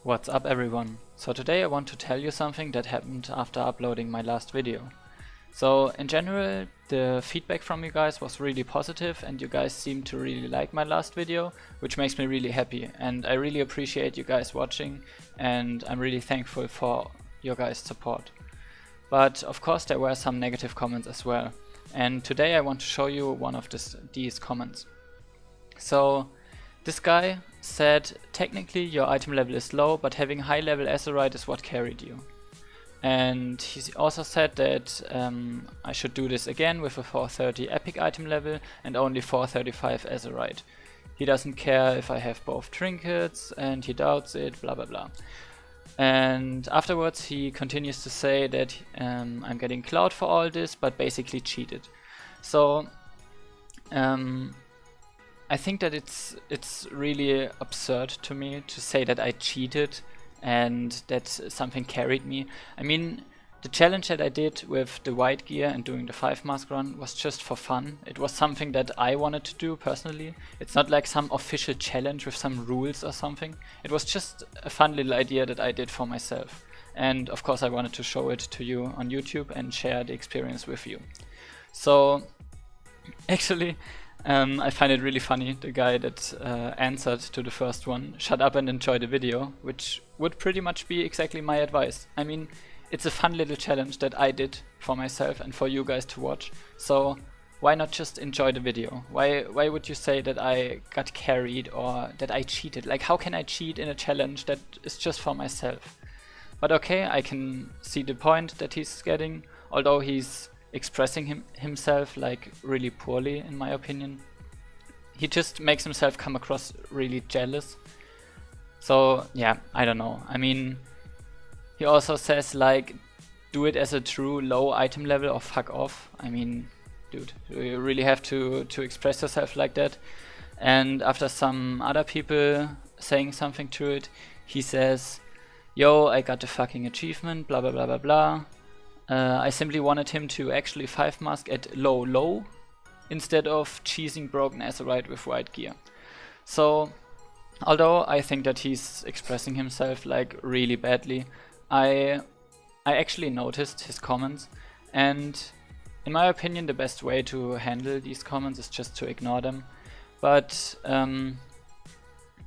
What's up everyone? So today I want to tell you something that happened after uploading my last video. So in general the feedback from you guys was really positive and you guys seemed to really like my last video, which makes me really happy, and I really appreciate you guys watching and I'm really thankful for your guys' support. But of course there were some negative comments as well, and today I want to show you one of these comments. So this guy said, technically your item level is low, but having high level Azerite is what carried you. And he also said that I should do this again with a 430 epic item level and only 435 Azerite. He doesn't care if I have both trinkets and he doubts it, blah blah blah. And afterwards he continues to say that I'm getting clout for all this, but basically cheated. So I think that it's really absurd to me to say that I cheated and that something carried me. I mean, the challenge that I did with the white gear and doing the 5 mask run was just for fun. It was something that I wanted to do personally. It's not like some official challenge with some rules or something. It was just a fun little idea that I did for myself. And of course I wanted to show it to you on YouTube and share the experience with you. So actually I find it really funny, the guy that answered to the first one, shut up and enjoy the video, which would pretty much be exactly my advice. I mean, it's a fun little challenge that I did for myself and for you guys to watch, so why not just enjoy the video? Why would you say that I got carried or that I cheated? Like, how can I cheat in a challenge that is just for myself? But okay, I can see the point that he's getting, although he's expressing himself like really poorly in my opinion. He just makes himself come across really jealous. So yeah, I don't know. I mean, he also says like, do it as a true low item level or fuck off. I mean, dude, do you really have to express yourself like that? And after some other people saying something to it, he says, yo, I got the fucking achievement, blah blah blah blah blah. I simply wanted him to actually 5 mask at low instead of cheesing broken Azerite with white gear. So although I think that he's expressing himself like really badly, I actually noticed his comments, and in my opinion the best way to handle these comments is just to ignore them. But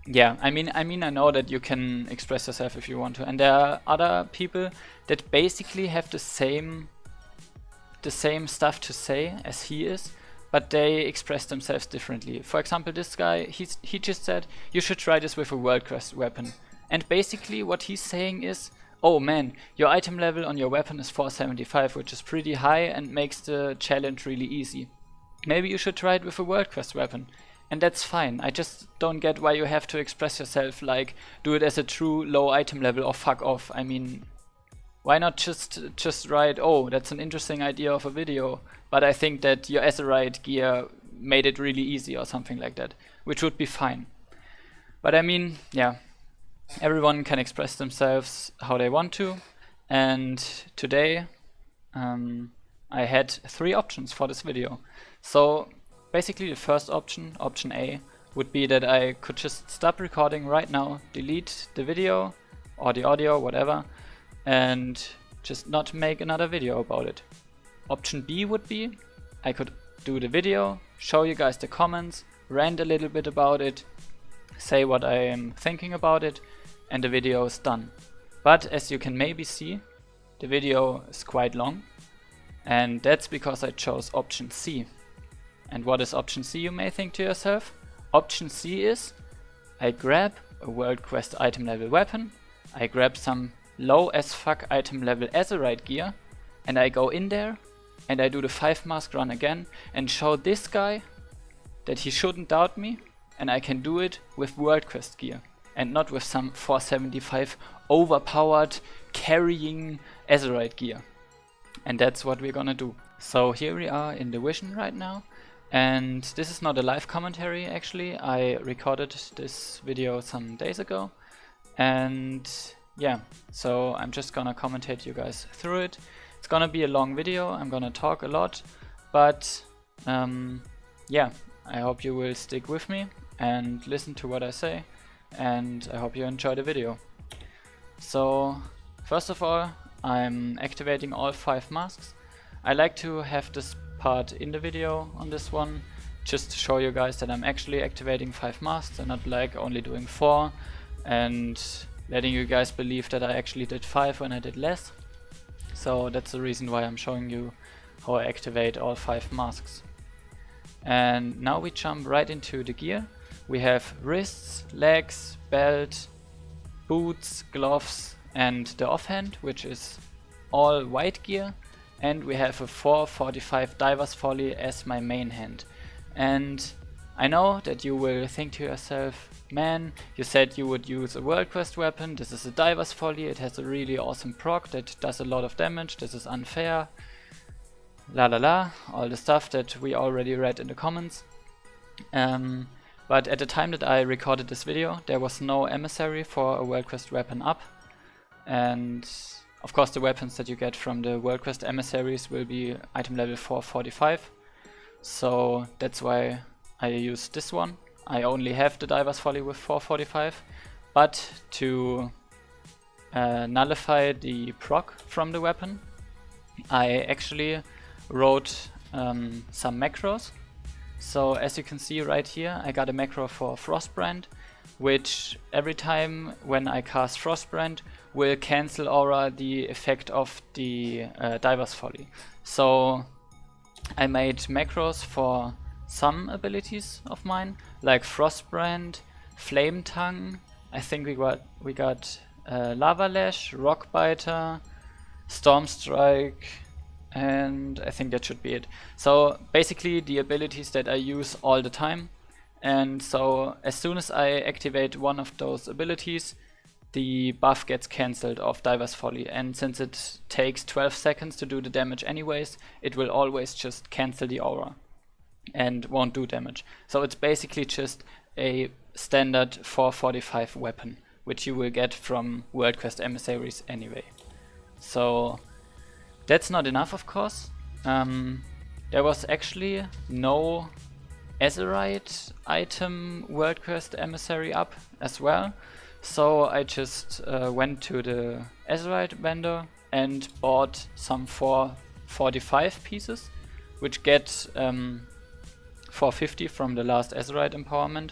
yeah, I mean I know that you can express yourself if you want to, and there are other people that basically have the same stuff to say as he is, but they express themselves differently. For example, this guy, he just said, you should try this with a world-class weapon. And basically what he's saying is, oh man, your item level on your weapon is 475, which is pretty high and makes the challenge really easy. Maybe you should try it with a world-class weapon. And that's fine. I just don't get why you have to express yourself like, do it as a true low item level or fuck off. I mean, why not just write, oh, that's an interesting idea of a video, but I think that your Azerite gear made it really easy or something like that, which would be fine. But I mean, yeah, everyone can express themselves how they want to, and today I had 3 options for this video. So basically the first option, option A, would be that I could just stop recording right now, delete the video or the audio, whatever, and just not make another video about it. Option B would be, I could do the video, show you guys the comments, rant a little bit about it, say what I am thinking about it, and the video is done. But as you can maybe see, the video is quite long, and that's because I chose option C. And what is option C, you may think to yourself? Option C is, I grab a world quest item level weapon, I grab some low as fuck item level Azerite gear, and I go in there and I do the 5 mask run again and show this guy that he shouldn't doubt me, and I can do it with world quest gear and not with some 475 overpowered carrying Azerite gear. And that's what we're gonna do. So here we are in the vision right now. And this is not a live commentary actually, I recorded this video some days ago, and yeah, so I'm just gonna commentate you guys through it. It's gonna be a long video, I'm gonna talk a lot, but yeah, I hope you will stick with me and listen to what I say, and I hope you enjoy the video. So first of all, I'm activating all 5 masks. I like to have this part in the video on this one, just to show you guys that I'm actually activating 5 masks and not like only doing 4 and letting you guys believe that I actually did 5 when I did less. So that's the reason why I'm showing you how I activate all 5 masks. And now we jump right into the gear. We have wrists, legs, belt, boots, gloves and the offhand, which is all white gear. And we have a 445 Diver's Folly as my main hand. And I know that you will think to yourself, man, you said you would use a World Quest weapon, this is a Diver's Folly, it has a really awesome proc that does a lot of damage, this is unfair, la la la, all the stuff that we already read in the comments. But at the time that I recorded this video, there was no emissary for a World Quest weapon up. And of course the weapons that you get from the World Quest emissaries will be item level 445. So that's why I use this one. I only have the Diver's Folly with 445. But to nullify the proc from the weapon, I actually wrote some macros. So as you can see right here, I got a macro for Frostbrand, which every time when I cast Frostbrand will cancel aura the effect of the Diver's Folly. So I made macros for some abilities of mine, like Frostbrand, Flame Tongue, I think we got Lava Lash, Rockbiter, Storm Strike, and I think that should be it. So basically the abilities that I use all the time. And so as soon as I activate one of those abilities, the buff gets cancelled of Diver's Folly, and since it takes 12 seconds to do the damage anyways, it will always just cancel the aura and won't do damage. So it's basically just a standard 445 weapon, which you will get from World Quest emissaries anyway. So that's not enough, of course. There was actually no Azerite item World Quest emissary up as well. So I just went to the Azerite vendor and bought some 445 pieces, which get 450 from the last Azerite empowerment.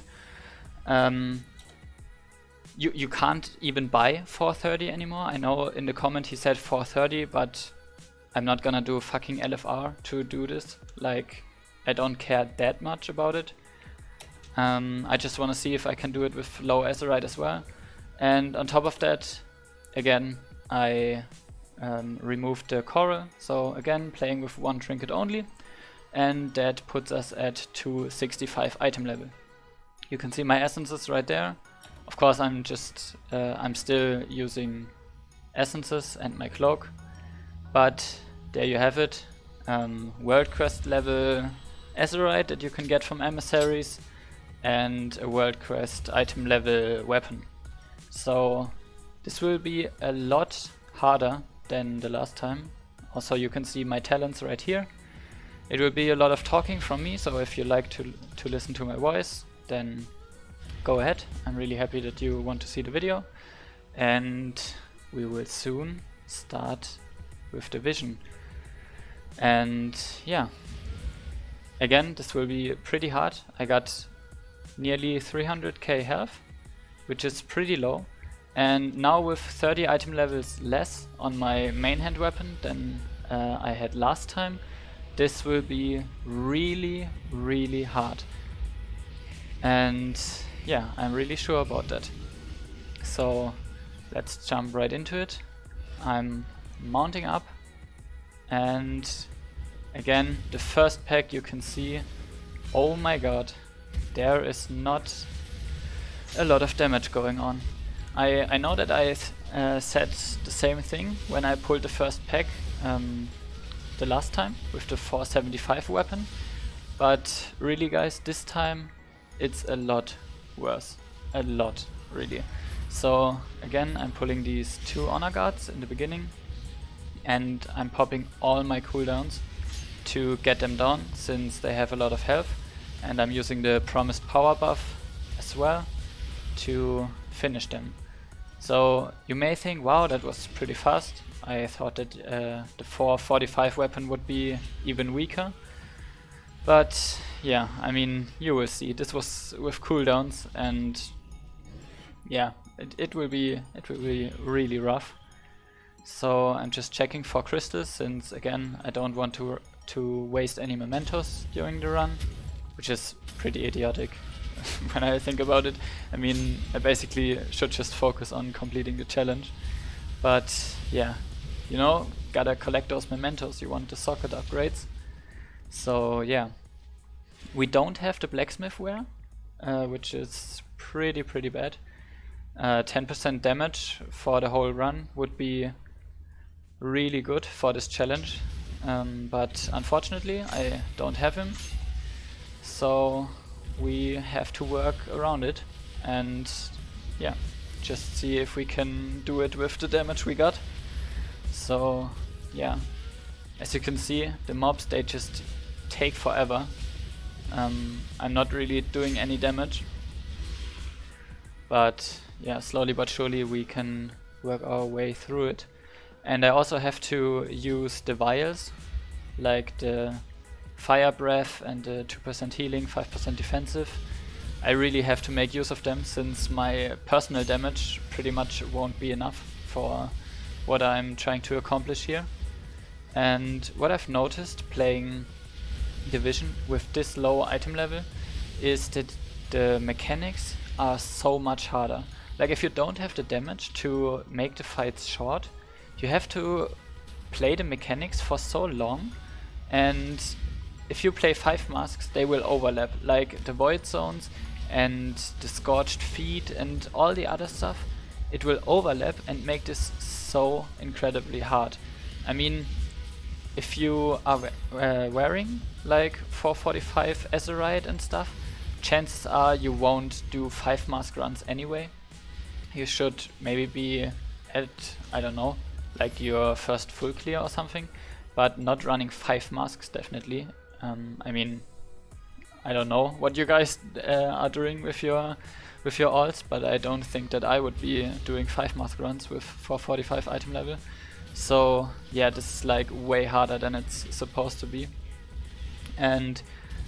You can't even buy 430 anymore. I know in the comment he said 430, but I'm not gonna do fucking LFR to do this. Like, I don't care that much about it. I just wanna see if I can do it with low Azerite as well. And on top of that, again, I removed the coral. So again, playing with 1 trinket only. And that puts us at 265 item level. You can see my essences right there. Of course, I'm still using essences and my cloak. But there you have it. World Quest level Azerite that you can get from emissaries, and a World Quest item level weapon. So this will be a lot harder than the last time. Also, you can see my talents right here. It will be a lot of talking from me, so if you like to listen to my voice, then go ahead. I'm really happy that you want to see the video. And we will soon start with the vision. And yeah, again, this will be pretty hard. I got nearly 300k health, which is pretty low. And now with 30 item levels less on my main hand weapon than I had last time, this will be really, really hard. And yeah, I'm really sure about that. So let's jump right into it. I'm mounting up, and again, the first pack you can see, oh my god, there is not a lot of damage going on. I know that I said the same thing when I pulled the first pack the last time with the 475 weapon, but really guys, this time it's a lot worse. A lot, really. So again, I'm pulling these 2 honor guards in the beginning, and I'm popping all my cooldowns to get them down since they have a lot of health, and I'm using the promised power buff as well to finish them. So you may think, wow, that was pretty fast. I thought that the 445 weapon would be even weaker. But yeah, I mean, you will see. This was with cooldowns, and yeah, it will be really rough. So I'm just checking for crystals, since again I don't want to waste any mementos during the run, which is pretty idiotic when I think about it. I mean, I basically should just focus on completing the challenge. But yeah, you know, gotta collect those mementos. You want the socket upgrades. So yeah, we don't have the blacksmith wear, which is pretty bad. 10% damage for the whole run would be really good for this challenge, but unfortunately I don't have him, so we have to work around it and yeah, just see if we can do it with the damage we got. So yeah, as you can see, the mobs, they just take forever. I'm not really doing any damage, but yeah, slowly but surely we can work our way through it. And I also have to use the vials, like the fire breath and the 2% healing, 5% defensive. I really have to make use of them, since my personal damage pretty much won't be enough for what I'm trying to accomplish here. And what I've noticed playing Division with this low item level is that the mechanics are so much harder. Like, if you don't have the damage to make the fights short, you have to play the mechanics for so long, and if you play 5 masks, they will overlap, like the void zones and the scorched feet and all the other stuff. It will overlap and make this so incredibly hard. I mean, if you are wearing like 445 Azerite and stuff, chances are you won't do 5 mask runs anyway. You should maybe be at, I don't know, like your first full clear or something, but not running 5 masks definitely. I mean, I don't know what you guys are doing with your alts, but I don't think that I would be doing 5 mask runs with 445 item level. So yeah, this is like way harder than it's supposed to be. And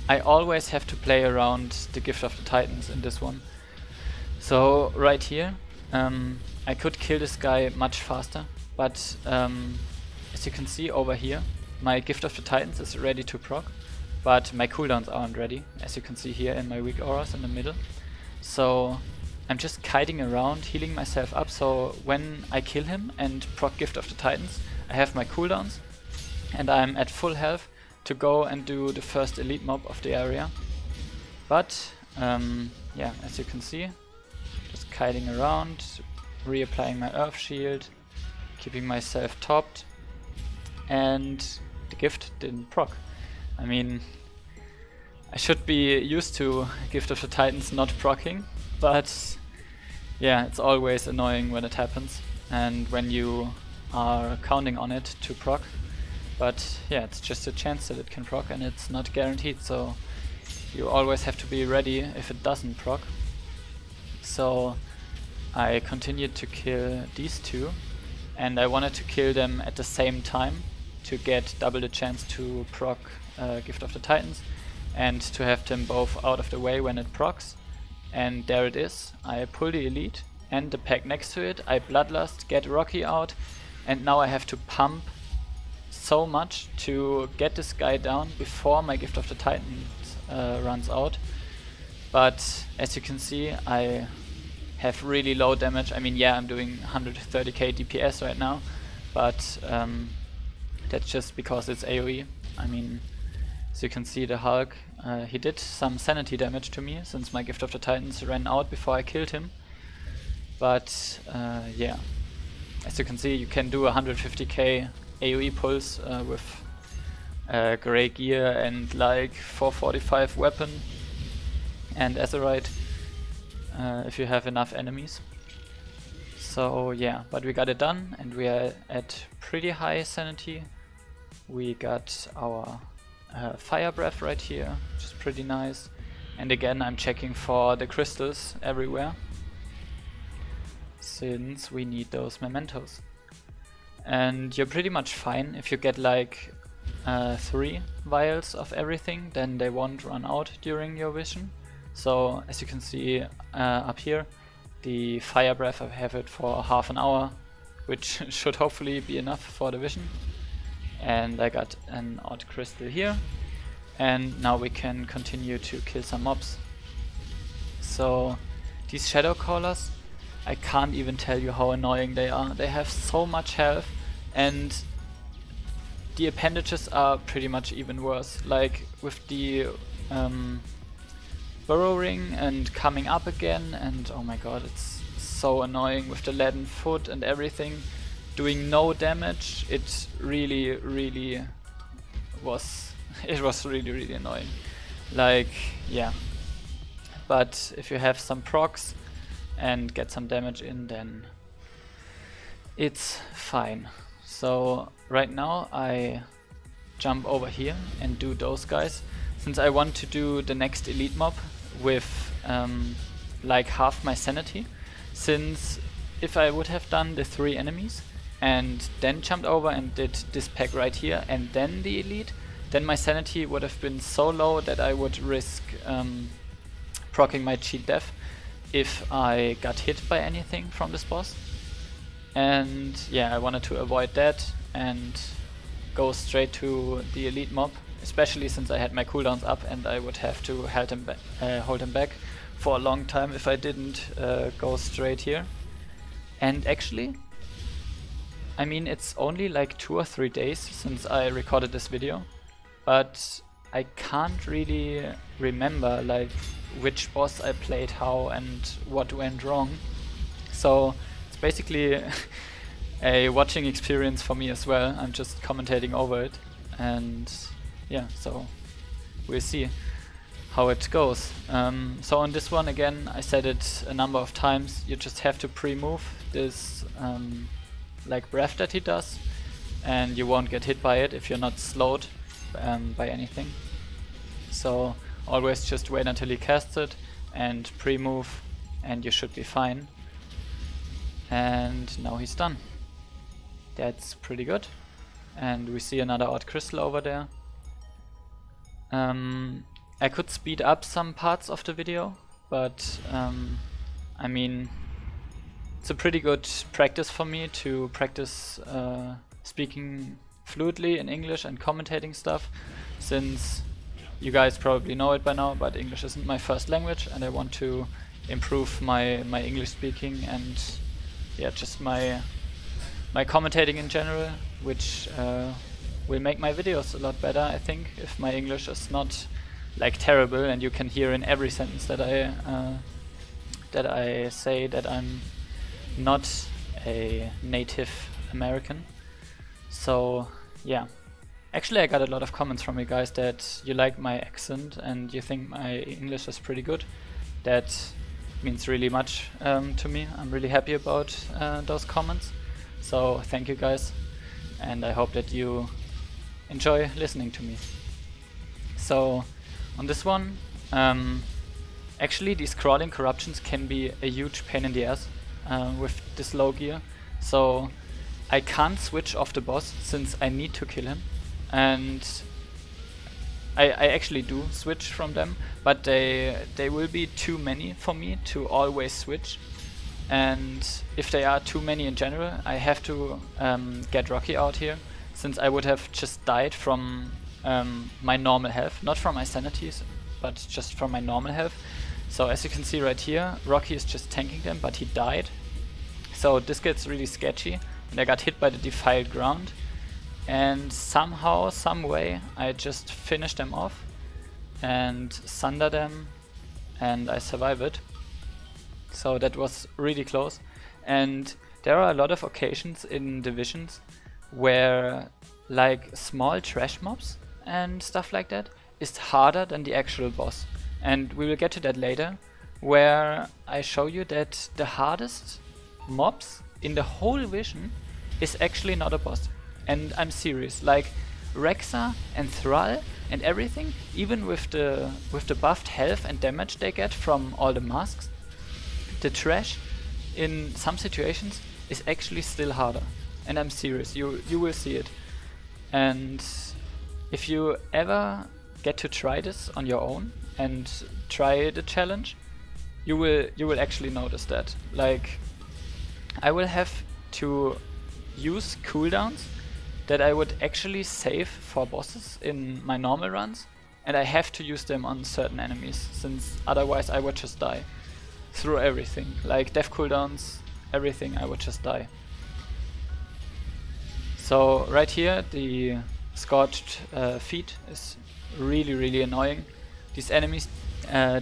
I always have to play around the Gift of the Titans in this one. So right here, I could kill this guy much faster, but as you can see over here, my Gift of the Titans is ready to proc, but my cooldowns aren't ready, as you can see here in my weak auras in the middle. So I'm just kiting around, healing myself up, so when I kill him and proc Gift of the Titans, I have my cooldowns and I'm at full health to go and do the first elite mob of the area. But yeah, as you can see, just kiting around, reapplying my earth shield, keeping myself topped, and the gift didn't proc. I mean, I should be used to Gift of the Titans not proccing, but yeah, it's always annoying when it happens and when you are counting on it to proc. But yeah, it's just a chance that it can proc and it's not guaranteed, so you always have to be ready if it doesn't proc. So I continued to kill these two, and I wanted to kill them at the same time to get double the chance to proc Gift of the Titans and to have them both out of the way when it procs. And there it is. I pull the elite and the pack next to it, I bloodlust, get Rocky out, and now I have to pump so much to get this guy down before my Gift of the Titans runs out. But as you can see, I have really low damage. I mean, yeah, I'm doing 130k DPS right now, but that's just because it's AoE. I mean, as you can see, the Hulk, he did some sanity damage to me since my Gift of the Titans ran out before I killed him. But yeah, as you can see, you can do 150k AoE pulls with grey gear and like 445 weapon and Azerite if you have enough enemies. So yeah, but we got it done and we are at pretty high sanity. We got our fire breath right here, which is pretty nice. And again, I'm checking for the crystals everywhere. since we need those mementos. And you're pretty much fine if you get like 3 vials of everything, then they won't run out during your vision. So as you can see up here, the fire breath, I have it for half an hour, which should hopefully be enough for the vision. And I got an odd crystal here, and now we can continue to kill some mobs. So these shadow callers, I can't even tell you how annoying they are. They have so much health, and the appendages are pretty much even worse. Like with the burrowing and coming up again, and oh my god, it's so annoying with the leaden foot and everything, doing no damage. It really was really annoying. Like, yeah. But if you have some procs and get some damage in, then it's fine. So right now I jump over here and do those guys, since I want to do the next elite mob with like half my sanity. Since if I would have done the 3 enemies and then jumped over and did this pack right here and then the elite, then my sanity would have been so low that I would risk proccing my cheat death if I got hit by anything from this boss. And yeah, I wanted to avoid that and go straight to the elite mob, especially since I had my cooldowns up and I would have to hold him back for a long time if I didn't go straight here. And actually, I mean, it's only like 2 or 3 days since I recorded this video, but I can't really remember like which boss I played how and what went wrong. So it's basically a watching experience for me as well. I'm just commentating over it, and yeah, so we'll see how it goes. So on this one again, I said it a number of times, you just have to pre-move this like breath that he does, and you won't get hit by it if you're not slowed by anything. So always just wait until he casts it and pre-move and you should be fine. And now he's done. That's pretty good. And we see another odd crystal over there. I could speed up some parts of the video, but I mean, it's a pretty good practice for me to practice speaking fluently in English and commentating stuff, since you guys probably know it by now, but English isn't my first language and I want to improve my English speaking and yeah, just my commentating in general, which will make my videos a lot better, I think, if my English is not like terrible and you can hear in every sentence that I say that I'm not a native American. So yeah, actually I got a lot of comments from you guys that you like my accent and you think my English is pretty good. That means really much to me. I'm really happy about those comments. So thank you guys, and I hope that you enjoy listening to me. So on this one, actually these crawling corruptions can be a huge pain in the ass with this low gear. So I can't switch off the boss since I need to kill him, and I actually do switch from them, but they will be too many for me to always switch. And if they are too many in general, I have to get Rocky out here, since I would have just died from my normal health, not from my sanities, but just from my normal health. So as you can see right here, Rocky is just tanking them, but he died. So this gets really sketchy, and I got hit by the defiled ground. And somehow, some way, I just finished them off and sunder them, and I survive it. So that was really close. And there are a lot of occasions in divisions where like small trash mobs and stuff like that is harder than the actual boss. And we will get to that later, where I show you that the hardest mobs in the whole vision is actually not a boss. And I'm serious, like Rexa and Thrall and everything, even with the buffed health and damage they get from all the masks, the trash in some situations is actually still harder. And I'm serious, you will see it. And if you ever get to try this on your own and try the challenge, you will actually notice that. Like, I will have to use cooldowns that I would actually save for bosses in my normal runs, and I have to use them on certain enemies, since otherwise I would just die through everything. Like death cooldowns, everything, I would just die. So right here the scorched feet is really annoying. These enemies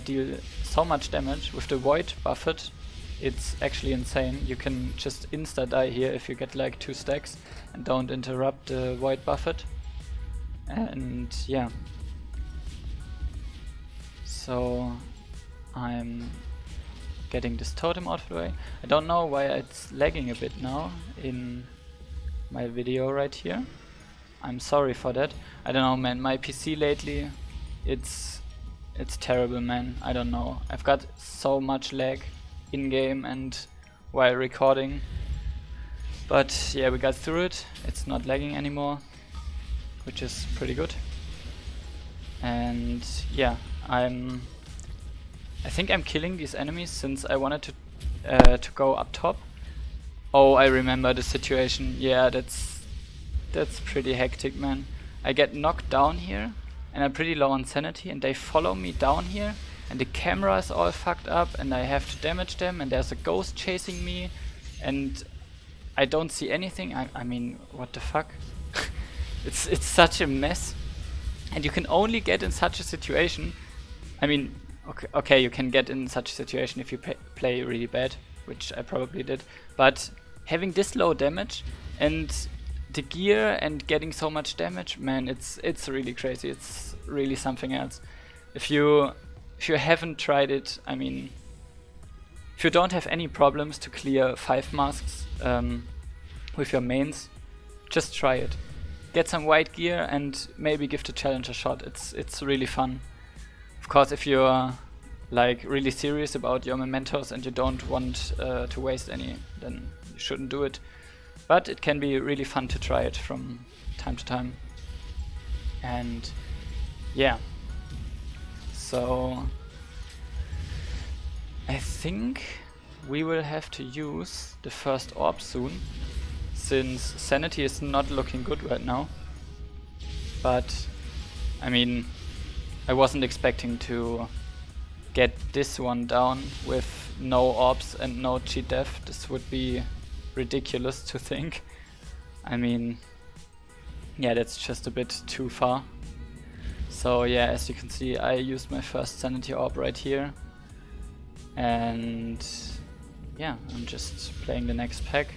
deal so much damage. With the void buffet, it's actually insane. You can just insta die here if you get like 2 stacks and don't interrupt the void buffet. And yeah, so I'm getting this totem out of the way. I don't know why it's lagging a bit now in my video right here. I'm sorry for that. I don't know, man, my PC lately, it's terrible, man. I don't know. I've got so much lag in game and while recording. But yeah, we got through it. It's not lagging anymore, which is pretty good. And yeah, I think I'm killing these enemies since I wanted to go up top. Oh, I remember the situation. Yeah, that's pretty hectic, man. I get knocked down here and I'm pretty low on sanity, and they follow me down here, and the camera is all fucked up and I have to damage them, and there's a ghost chasing me and I don't see anything. I mean, what the fuck? It's such a mess, and you can only get in such a situation. I mean, okay, you can get in such a situation if you play really bad, which I probably did, but having this low damage and the gear and getting so much damage, man, it's really crazy. It's really something else. If you haven't tried it, I mean, if you don't have any problems to clear 5 masks with your mains, just try it. Get some white gear and maybe give the challenge a shot. It's really fun. Of course, if you're like really serious about your mementos and you don't want to waste any, then you shouldn't do it. But it can be really fun to try it from time to time. And yeah, so I think we will have to use the first orb soon, since sanity is not looking good right now. But I mean, I wasn't expecting to get this one down with no orbs and no cheat death. This would be ridiculous to think. I mean, yeah, that's just a bit too far. So yeah, as you can see, I used my first sanity orb right here. And yeah, I'm just playing the next pack.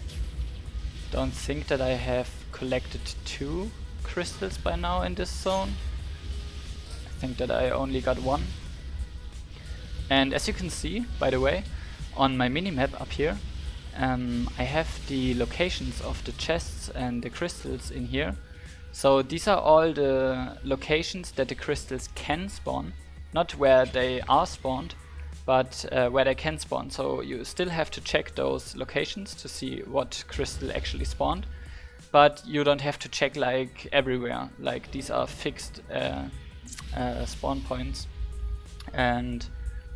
Don't think that I have collected 2 crystals by now in this zone. I think that I only got 1. And as you can see, by the way, on my minimap up here, I have the locations of the chests and the crystals in here. So these are all the locations that the crystals can spawn. Not where they are spawned, but where they can spawn. So you still have to check those locations to see what crystal actually spawned. But you don't have to check like everywhere. Like, these are fixed spawn points. And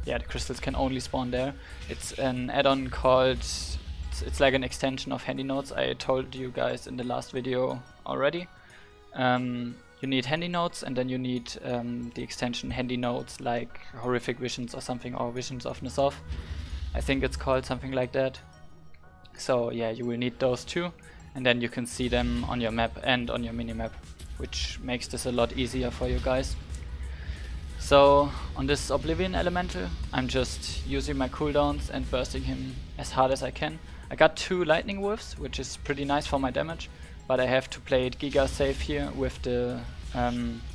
yeah, the crystals can only spawn there. It's an add-on called, it's like an extension of Handy Notes. I told you guys in the last video already. You need Handy Notes, and then you need the extension Handy Notes, like Horrific Visions or something, or Visions of N'Zoth. I think it's called something like that. So yeah, you will need those 2, and then you can see them on your map and on your minimap, which makes this a lot easier for you guys. So on this Oblivion Elemental, I'm just using my cooldowns and bursting him as hard as I can. I got 2 Lightning Wolves, which is pretty nice for my damage, but I have to play it giga safe here with the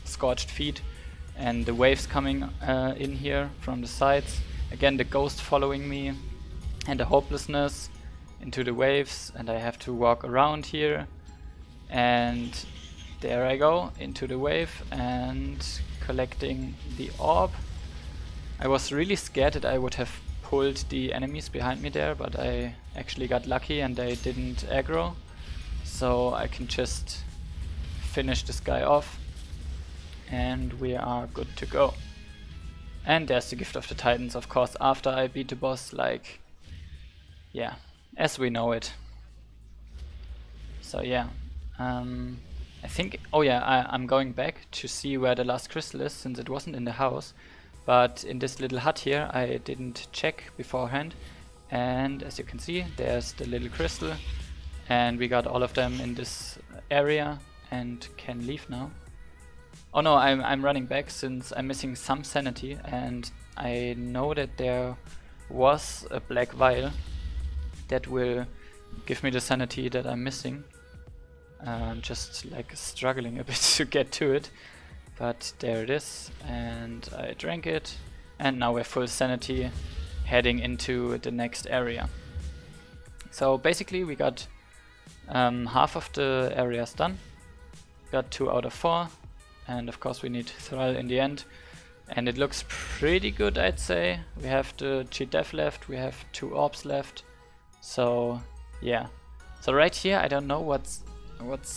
Scorched Feet and the waves coming in here from the sides. Again, the ghost following me and the hopelessness into the waves, and I have to walk around here, and there I go into the wave and collecting the orb. I was really scared that I would have pulled the enemies behind me there, but I actually got lucky and they didn't aggro. So I can just finish this guy off and we are good to go. And there's the Gift of the Titans, of course, after I beat the boss, like, yeah, as we know it. So yeah, I think, oh yeah, I'm going back to see where the last crystal is, since it wasn't in the house. But in this little hut here, I didn't check beforehand. And as you can see, there's the little crystal. And we got all of them in this area and can leave now. Oh no, I'm running back since I'm missing some sanity. And I know that there was a black vial that will give me the sanity that I'm missing. I'm just like struggling a bit to get to it. But there it is, and I drank it, and now we're full sanity, heading into the next area. So basically we got half of the areas done, got 2 out of 4, and of course we need Thrall in the end, and it looks pretty good, I'd say. We have the cheat death left, we have 2 orbs left, so yeah. So right here I don't know what's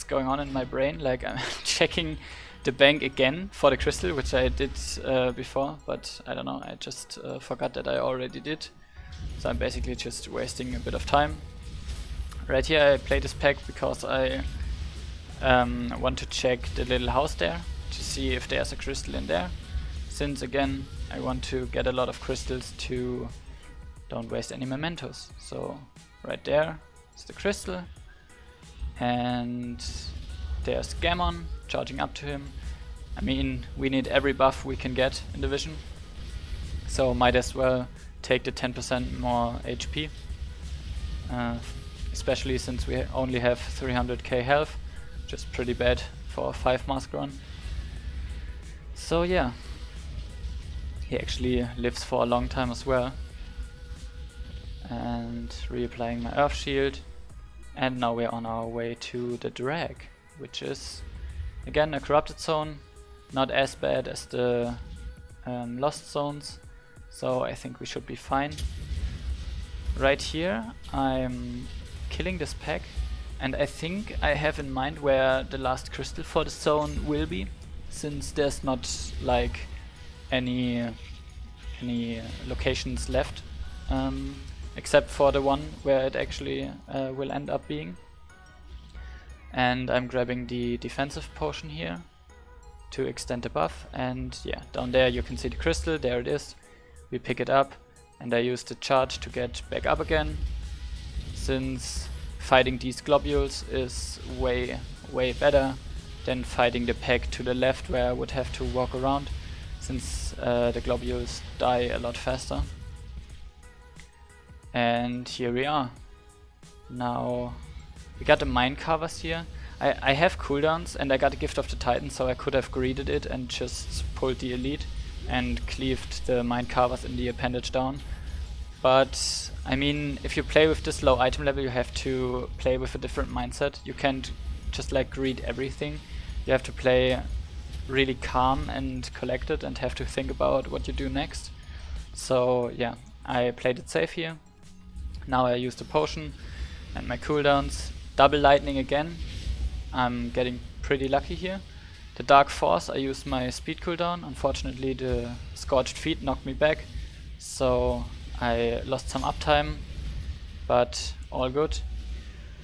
going on in my brain, like I'm checking the bank again for the crystal, which I did before, but I don't know, I just forgot that I already did. So I'm basically just wasting a bit of time. Right here I play this pack because I want to check the little house there to see if there's a crystal in there. Since again I want to get a lot of crystals to don't waste any mementos. So right there is the crystal, and there's Gammon charging up to him. I mean, we need every buff we can get in the vision, so might as well take the 10% more HP, especially since we only have 300k health, which is pretty bad for a 5 mask run. So yeah, he actually lives for a long time as well. And reapplying my Earth Shield, and now we're on our way to the drag, which is again a corrupted zone, not as bad as the lost zones, so I think we should be fine. Right here I'm killing this pack, and I think I have in mind where the last crystal for the zone will be, since there's not like any locations left, except for the one where it actually will end up being. And I'm grabbing the defensive potion here to extend the buff, and yeah, down there you can see the crystal, there it is. We pick it up, and I use the charge to get back up again, since fighting these globules is way better than fighting the pack to the left where I would have to walk around, since the globules die a lot faster. And here we are. Now we got the mine carvers here. I have cooldowns and I got a Gift of the Titan, so I could have greeted it and just pulled the elite and cleaved the mine carvers in the appendage down. But I mean, if you play with this low item level, you have to play with a different mindset. You can't just like greet everything. You have to play really calm and collected and have to think about what you do next. So yeah, I played it safe here. Now I use the potion and my cooldowns. Double lightning again. I'm getting pretty lucky here. The Dark Force, I used my speed cooldown. Unfortunately the Scorched Feet knocked me back, so I lost some uptime, but all good.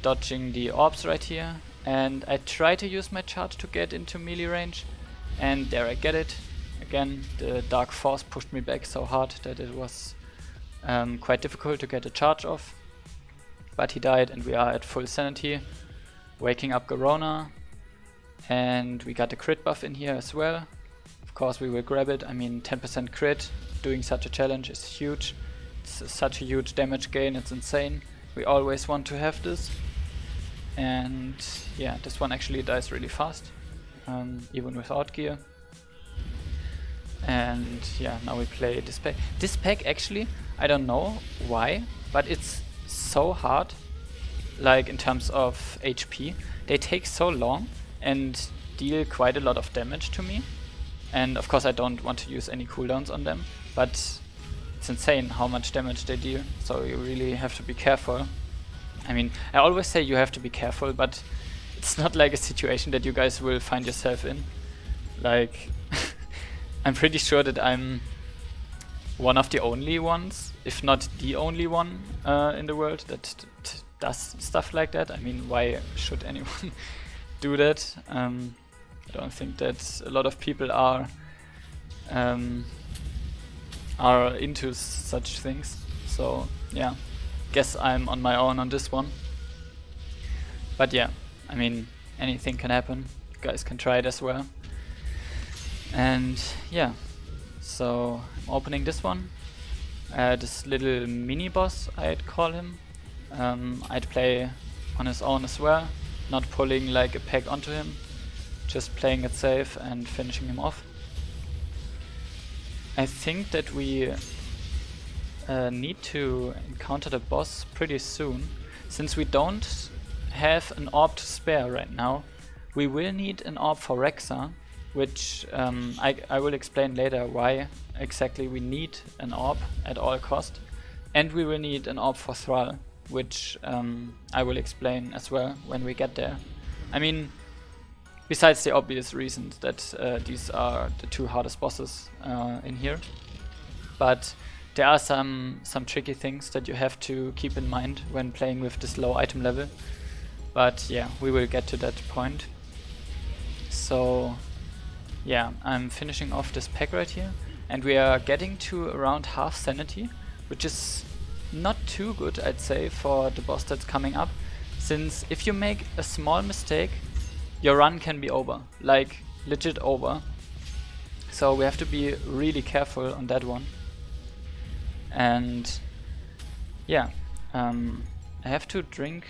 Dodging the orbs right here, and I try to use my charge to get into melee range, and there I get it. Again, the Dark Force pushed me back so hard that it was quite difficult to get a charge off. But he died and we are at full sanity. Waking up Garona, and we got the crit buff in here as well. Of course we will grab it. I mean, 10% crit doing such a challenge is huge. It's such a huge damage gain, it's insane. We always want to have this. And yeah, this one actually dies really fast, even without gear. And yeah, now we play this pack. This pack actually, I don't know why, but it's so hard, like in terms of HP. They take so long and deal quite a lot of damage to me. And of course I don't want to use any cooldowns on them, but it's insane how much damage they deal, so you really have to be careful. I mean, I always say you have to be careful, but it's not like a situation that you guys will find yourself in. Like, I'm pretty sure that I'm one of the only ones, if not the only one in the world that does stuff like that. I mean, why should anyone do that? I don't think that a lot of people are into such things. So yeah, guess I'm on my own on this one. But yeah, I mean, anything can happen. You guys can try it as well. And yeah, so I'm opening this one. This little mini boss, I'd call him. I'd play on his own as well, not pulling like a pack onto him, just playing it safe and finishing him off. I think that we need to encounter the boss pretty soon. Since we don't have an orb to spare right now, we will need an orb for Rexa, which I will explain later why exactly we need an orb at all cost. And we will need an orb for Thrall, which I will explain as well when we get there. I mean, besides the obvious reasons that these are the two hardest bosses in here. But there are some tricky things that you have to keep in mind when playing with this low item level. But yeah, we will get to that point. So yeah, I'm finishing off this pack right here, and we are getting to around half sanity, which is not too good, I'd say, for the boss that's coming up, since if you make a small mistake, your run can be over, like legit over. So we have to be really careful on that one. And yeah, I have to drink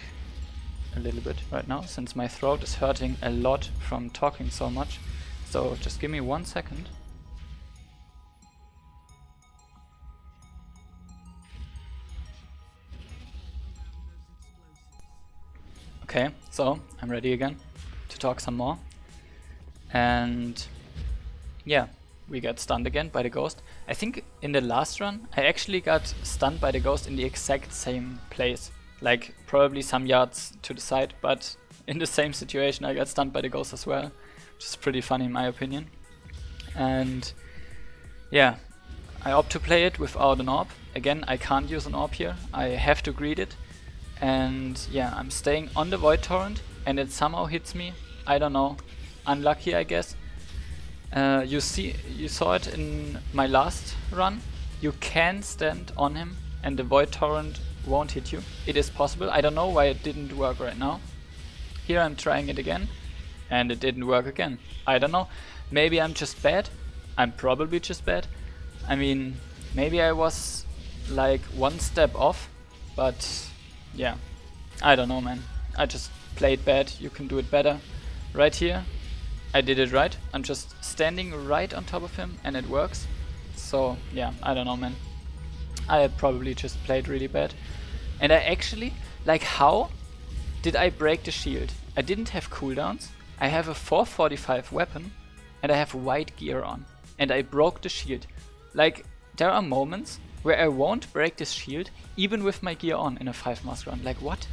a little bit right now, since my throat is hurting a lot from talking so much. So just give me 1 second. Okay, so I'm ready again to talk some more. And yeah, we got stunned again by the ghost. I think in the last run I actually got stunned by the ghost in the exact same place. Like probably some yards to the side, but in the same situation I got stunned by the ghost as well. Which is pretty funny in my opinion. And yeah, I opt to play it without an orb. Again, I can't use an orb here, I have to greed it. And yeah, I'm staying on the Void Torrent and it somehow hits me. I don't know, unlucky I guess. You saw it in my last run. You can stand on him and the Void Torrent won't hit you. It is possible, I don't know why it didn't work right now. Here I'm trying it again. And it didn't work again. I don't know. Maybe I'm just bad. I'm probably just bad. I mean, maybe I was like one step off. But yeah, I don't know, man. I just played bad. You can do it better. Right here, I did it right. I'm just standing right on top of him and it works. So yeah, I don't know, man. I probably just played really bad. And I actually, like, how did I break the shield? I didn't have cooldowns. I have a 445 weapon and I have white gear on and I broke the shield. Like, there are moments where I won't break this shield even with my gear on in a 5 mask run. Like, what?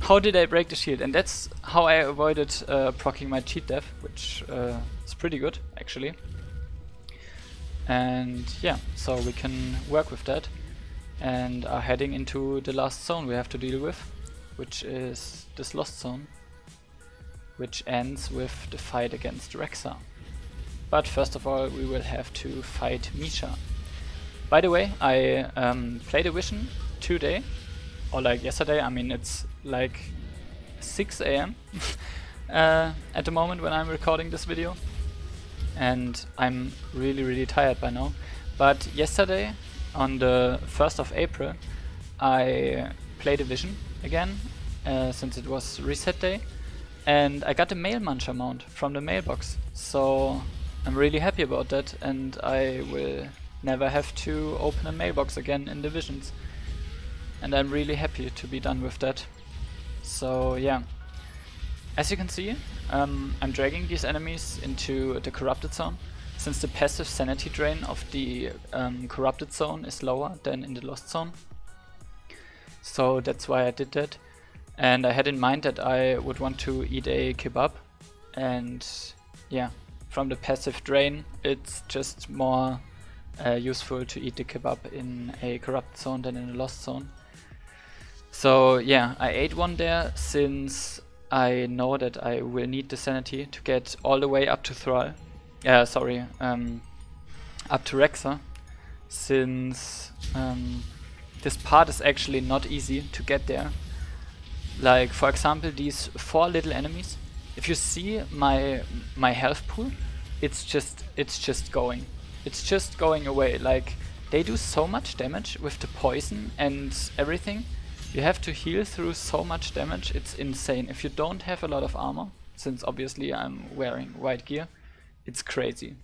How did I break the shield? And that's how I avoided proccing my cheat death, which is pretty good actually. And yeah, so we can work with that and are heading into the last zone we have to deal with, which is this lost zone, which ends with the fight against Rexa. But first of all, we will have to fight Misha. By the way, I played a vision today, or like yesterday. I mean, it's like 6 AM at the moment when I'm recording this video. And I'm really tired by now. But yesterday, on the 1st of April, I played a vision again, since it was reset day. And I got the mail muncher mount from the mailbox, so I'm really happy about that, and I will never have to open a mailbox again in Divisions. And I'm really happy to be done with that. So yeah, as you can see, I'm dragging these enemies into the corrupted zone, since the passive sanity drain of the corrupted zone is lower than in the lost zone. So that's why I did that. And I had in mind that I would want to eat a kebab, and yeah, from the passive drain it's just more useful to eat the kebab in a corrupted zone than in a lost zone. So yeah, I ate one there since I know that I will need the sanity to get all the way up to Thrall. Up to Rexxar, since this part is actually not easy to get there. Like, for example, these 4 little enemies. If you see my health pool, it's just going. It's just going away. Like, they do so much damage with the poison and everything. You have to heal through so much damage, it's insane. If you don't have a lot of armor, since obviously I'm wearing white gear, it's crazy.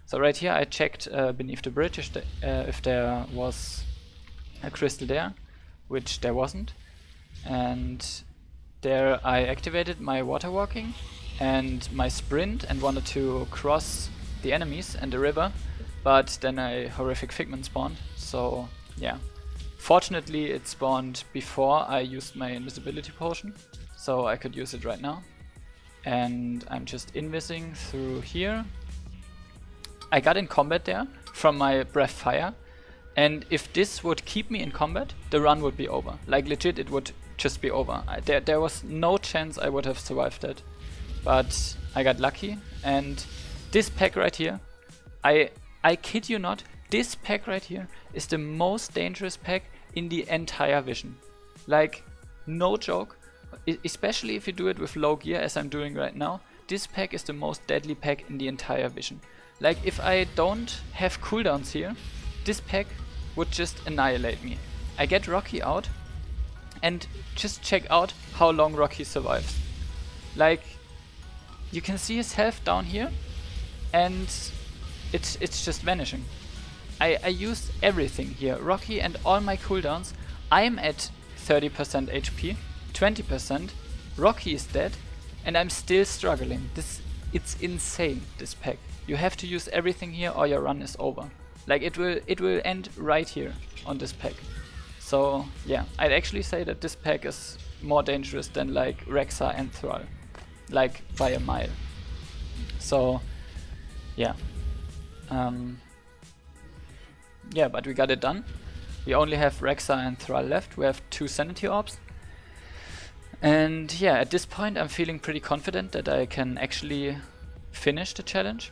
So right here I checked beneath the bridge if there was a crystal there, which there wasn't. And there I activated my water walking and my sprint and wanted to cross the enemies and the river, but then a horrific figment spawned, so yeah. Fortunately it spawned before I used my invisibility potion, so I could use it right now. And I'm just invising through here. I got in combat there from my breath fire, and if this would keep me in combat, the run would be over. Like legit, it would just be over. There was no chance I would have survived that. But I got lucky, and this pack right here, I kid you not, this pack right here is the most dangerous pack in the entire vision. Like, no joke, especially if you do it with low gear as I'm doing right now, this pack is the most deadly pack in the entire vision. Like, if I don't have cooldowns here, this pack would just annihilate me. I get Rocky out, and just check out how long Rocky survives. Like, you can see his health down here, and it's just vanishing. I used everything here, Rocky and all my cooldowns. I'm at 30% HP, 20%, Rocky is dead, and I'm still struggling. It's insane, this pack. You have to use everything here or your run is over. Like, it will end right here on this pack. So yeah, I'd actually say that this pack is more dangerous than like Rexxar and Thrall, like by a mile. So yeah. Yeah, but we got it done. We only have Rexxar and Thrall left. We have 2 sanity orbs. And yeah, at this point I'm feeling pretty confident that I can actually finish the challenge.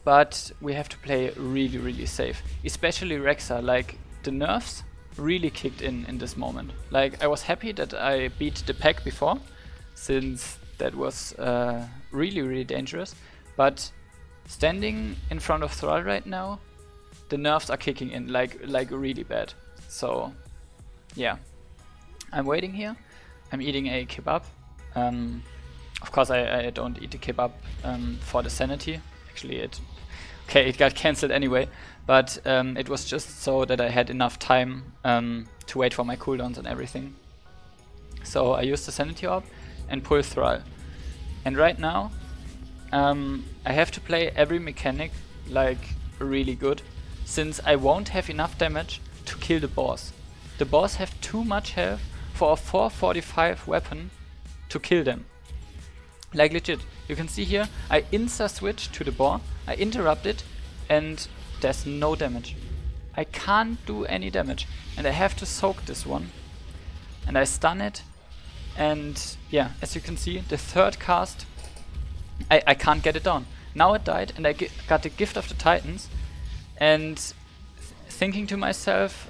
But we have to play really, really safe. Especially Rexxar, like the nerfs really kicked in this moment. Like, I was happy that I beat the pack before, since that was really, really dangerous. But standing in front of Thrall right now, the nerfs are kicking in like really bad. So yeah, I'm waiting here. I'm eating a kebab. Of course I don't eat the kebab for the sanity. Actually it got cancelled anyway, but it was just so that I had enough time to wait for my cooldowns and everything. So I used the sanity orb and pull Thrall. And right now I have to play every mechanic like really good, since I won't have enough damage to kill the boss. The boss have too much health for a 445 weapon to kill them. Like legit, you can see here, I insta-switch to the boar, I interrupt it, and there's no damage. I can't do any damage, and I have to soak this one. And I stun it, and yeah, as you can see, the third cast, I can't get it down. Now it died, and I got the Gift of the Titans, and thinking to myself,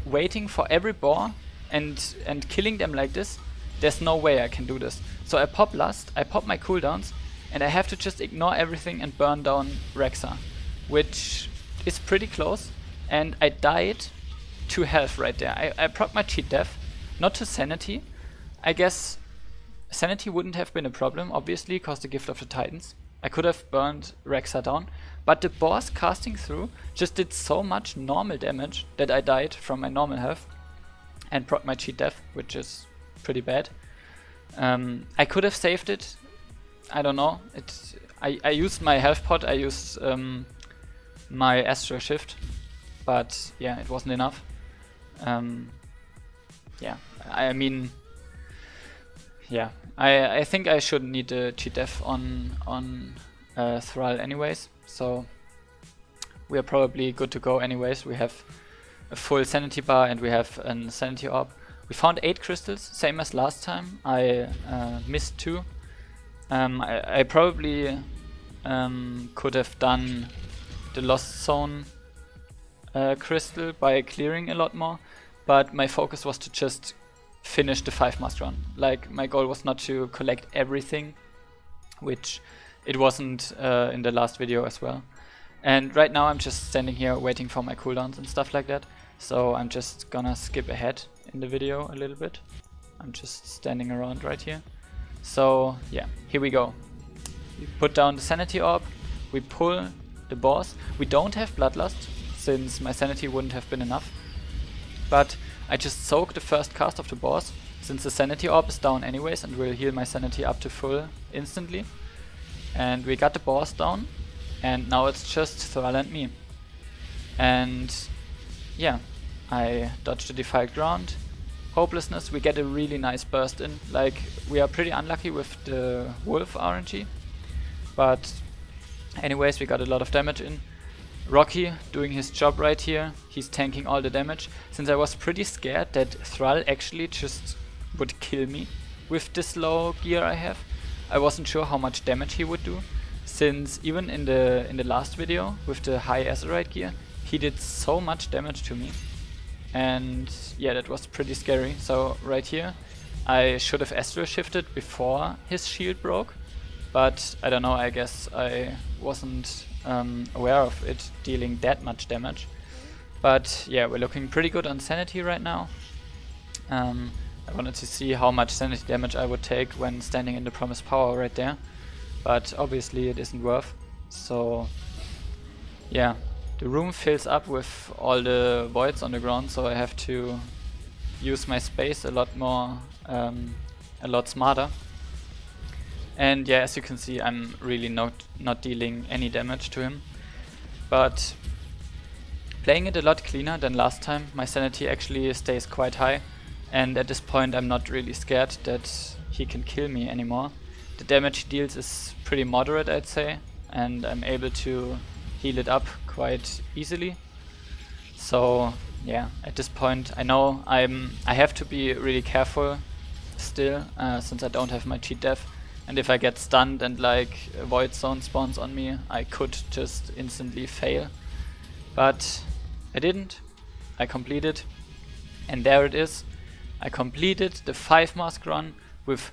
waiting for every boar and killing them like this, there's no way I can do this. So I pop Lust, I pop my cooldowns, and I have to just ignore everything and burn down Rexxar, which is pretty close, and I died to health right there. I proc my cheat death, not to sanity. I guess sanity wouldn't have been a problem, obviously, because the Gift of the Titans. I could have burned Rexxar down, but the boss casting through just did so much normal damage that I died from my normal health and proc my cheat death, which is pretty bad. I could have saved it. I don't know. I used my health pot, I used my astral shift, but yeah, it wasn't enough. Yeah, I mean, yeah, I think I shouldn't need the cheat def on Thrall anyways, so we are probably good to go anyways. We have a full sanity bar and we have a sanity orb. We found 8 crystals, same as last time. I missed 2. I probably could have done the Lost Zone crystal by clearing a lot more, but my focus was to just finish the 5 mask run. Like, my goal was not to collect everything, which it wasn't in the last video as well. And right now I'm just standing here waiting for my cooldowns and stuff like that, so I'm just gonna skip ahead in the video a little bit. I'm just standing around right here. So yeah, here we go. We put down the sanity orb, we pull the boss. We don't have bloodlust, since my sanity wouldn't have been enough. But I just soak the first cast of the boss, since the sanity orb is down anyways and will heal my sanity up to full instantly. And we got the boss down, and now it's just Thrall and me. And yeah, I dodged the defiled ground. Hopelessness, we get a really nice burst in. Like, we are pretty unlucky with the wolf RNG, but anyways, we got a lot of damage in. Rocky doing his job right here. He's tanking all the damage. Since I was pretty scared that Thrall actually just would kill me with this low gear I have, I wasn't sure how much damage he would do. Since even in the last video with the high Azerite gear, he did so much damage to me. And yeah, that was pretty scary. So right here, I should have astral shifted before his shield broke. But I don't know, I guess I wasn't aware of it dealing that much damage. But yeah, we're looking pretty good on sanity right now. I wanted to see how much sanity damage I would take when standing in the promised power right there. But obviously it isn't worth. So yeah, the room fills up with all the voids on the ground, so I have to use my space a lot more, a lot smarter. And yeah, as you can see, I'm really not dealing any damage to him. But playing it a lot cleaner than last time, my sanity actually stays quite high. And at this point I'm not really scared that he can kill me anymore. The damage he deals is pretty moderate, I'd say, and I'm able to heal it up quite easily. So yeah, at this point I know I have to be really careful still, since I don't have my cheat def. And if I get stunned and like a void zone spawns on me, I could just instantly fail. But I didn't. I completed. And there it is. I completed the 5 mask run with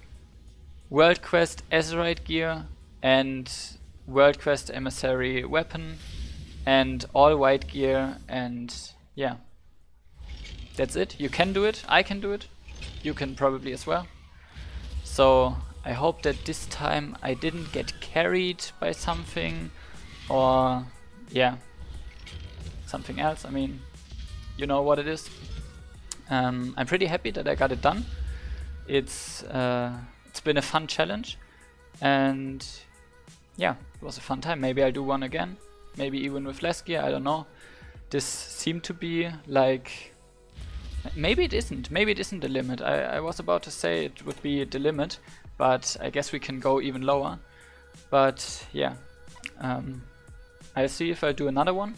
World Quest Azerite gear and World Quest Emissary weapon and all white gear, and yeah. That's it. You can do it. I can do it. You can probably as well. So I hope that this time I didn't get carried by something, or yeah, something else. I mean, you know what it is. I'm pretty happy that I got it done. It's been a fun challenge, and yeah, it was a fun time. Maybe I'll do one again, maybe even with less gear, I don't know. This seemed to be like, maybe it isn't the limit. I was about to say it would be the limit, but I guess we can go even lower. But yeah, I'll see if I do another one.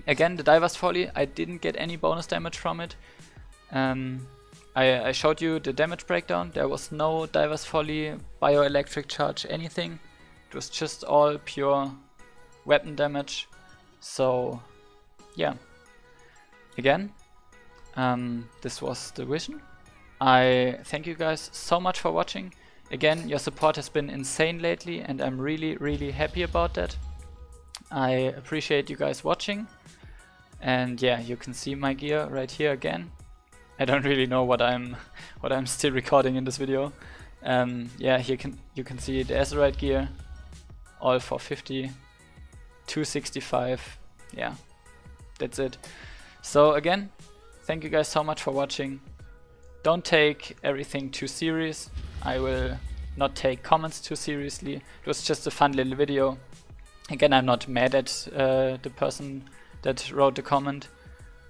Again, the Diver's Folly, I didn't get any bonus damage from it. I showed you the damage breakdown. There was no Diver's Folly, bioelectric charge, anything. It was just all pure weapon damage. So yeah, again, this was the vision. I thank you guys so much for watching. Again, your support has been insane lately, and I'm really happy about that. I appreciate you guys watching. And yeah, you can see my gear right here again. I don't really know what I'm still recording in this video. Yeah, here you can see the Azerite gear, all for 50, 265. Yeah, that's it. So again, thank you guys so much for watching. Don't take everything too serious. I will not take comments too seriously. It was just a fun little video. Again, I'm not mad at the person that wrote the comment.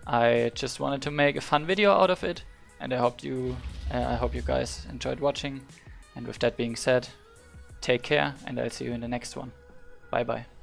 I just wanted to make a fun video out of it, and I hope you guys enjoyed watching. And with that being said, take care, and I'll see you in the next one. Bye bye.